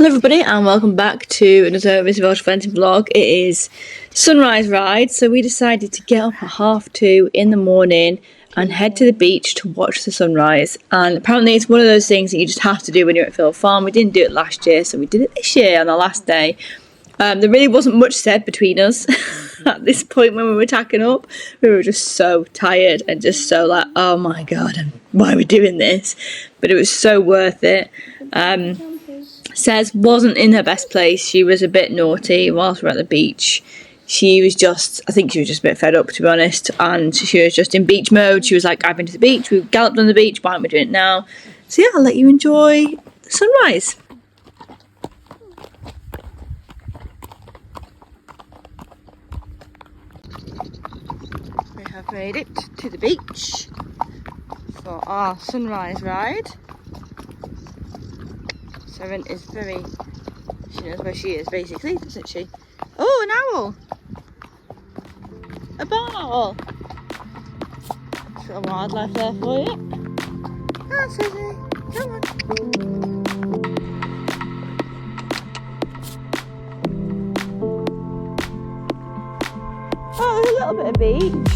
Hello everybody and welcome back to another Miss Welsh Fencing vlog. It is sunrise ride, so we decided to get up at 2:30 in the morning and head to the beach to watch the sunrise. And apparently it's one of those things that you just have to do when you're at Phil Farm. We didn't do it last year, so we did it this year on the last day. There really wasn't much said between us at this point when we were tacking up. We were just so tired and just so like, oh my god, why are we doing this? But it was so worth it. Sez wasn't in her best place. She was a bit naughty whilst we were at the beach. She was just, I think she was just a bit fed up, to be honest, and she was just in beach mode. She was like, I've been to the beach, we've galloped on the beach, why aren't we doing it now? So yeah, I'll let you enjoy the sunrise. We have made it to the beach for our sunrise ride. Seren is she knows where she is basically, doesn't she? Oh, an owl! A barn owl! Got wildlife there for you. Ah, Susie, come on. Oh, there's a little bit of beach.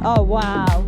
Oh, wow.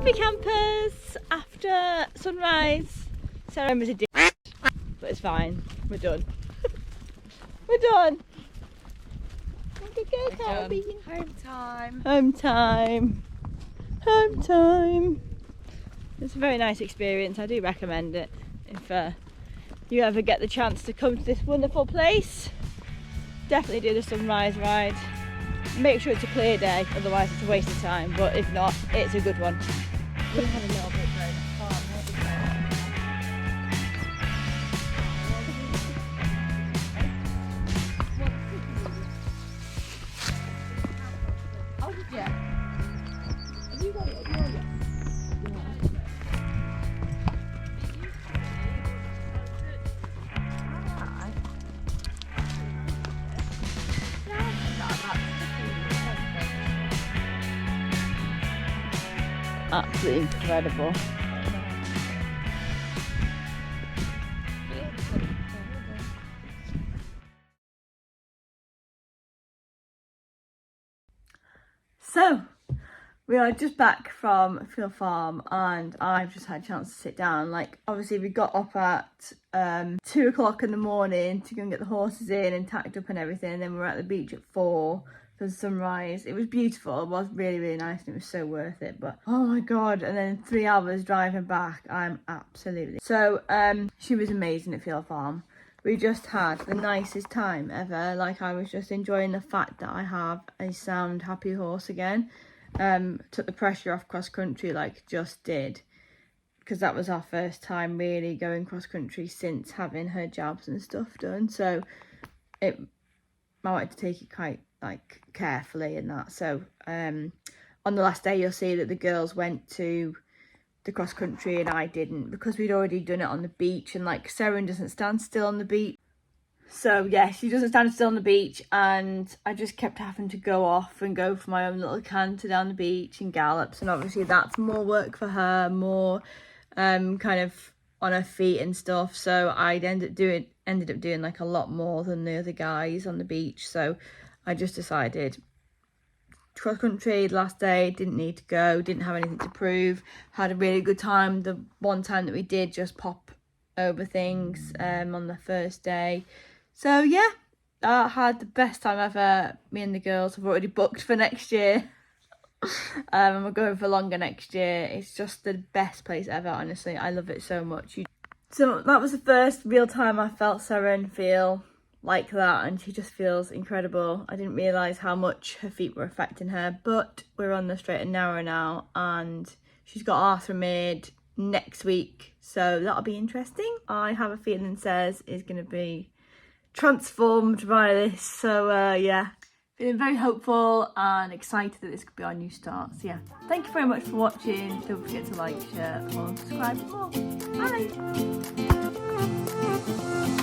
Happy campers after sunrise. Sarah was a dick, but it's fine. We're done. We're done. Go, Caribbean. Home time. Home time. Home time. It's a very nice experience. I do recommend it if you ever get the chance to come to this wonderful place. Definitely do the sunrise ride. Make sure it's a clear day, otherwise it's a waste of time, but if not, it's a good one. We had a little bit very calm, oh, yeah. Have you got it? Absolutely incredible. So, we are just back from Field Farm and I've just had a chance to sit down. Like, obviously we got up at 2 o'clock in the morning to go and get the horses in and tacked up and everything, and then we were at the beach at 4 for the sunrise. It was beautiful. It was really, really nice and it was so worth it, but oh my god. And then 3 hours driving back, I'm absolutely... So she was amazing at Field Farm. We just had the nicest time ever. Like, I was just enjoying the fact that I have a sound, happy horse again. Took the pressure off cross country, like just did, because that was our first time really going cross country since having her jabs and stuff done. So I wanted to take it quite like carefully and that. So on the last day you'll see that the girls went to the cross country and I didn't, because we'd already done it on the beach, and like Seren doesn't stand still on the beach. So yeah, she doesn't stand still on the beach, and I just kept having to go off and go for my own little canter down the beach and gallops, and obviously that's more work for her, more kind of on her feet and stuff. So I ended up doing like a lot more than the other guys on the beach. So I just decided cross country last day, didn't need to go, didn't have anything to prove, had a really good time. The one time that we did just pop over things on the first day. So yeah, I had the best time ever. Me and the girls have already booked for next year. And we're going for longer next year. It's just the best place ever, honestly. I love it so much. So that was the first real time I felt Seren feel like that, and she just feels incredible. I didn't realise how much her feet were affecting her, but we're on the straight and narrow now, and she's got Arthur next week, so that'll be interesting. I have a feeling Sez is going to be transformed by this, so yeah, feeling very hopeful and excited that this could be our new start. So yeah, thank you very much for watching. Don't forget to like, share, follow and subscribe for more. Bye.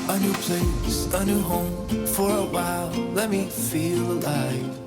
A new place, a new home for a while. Let me feel alive.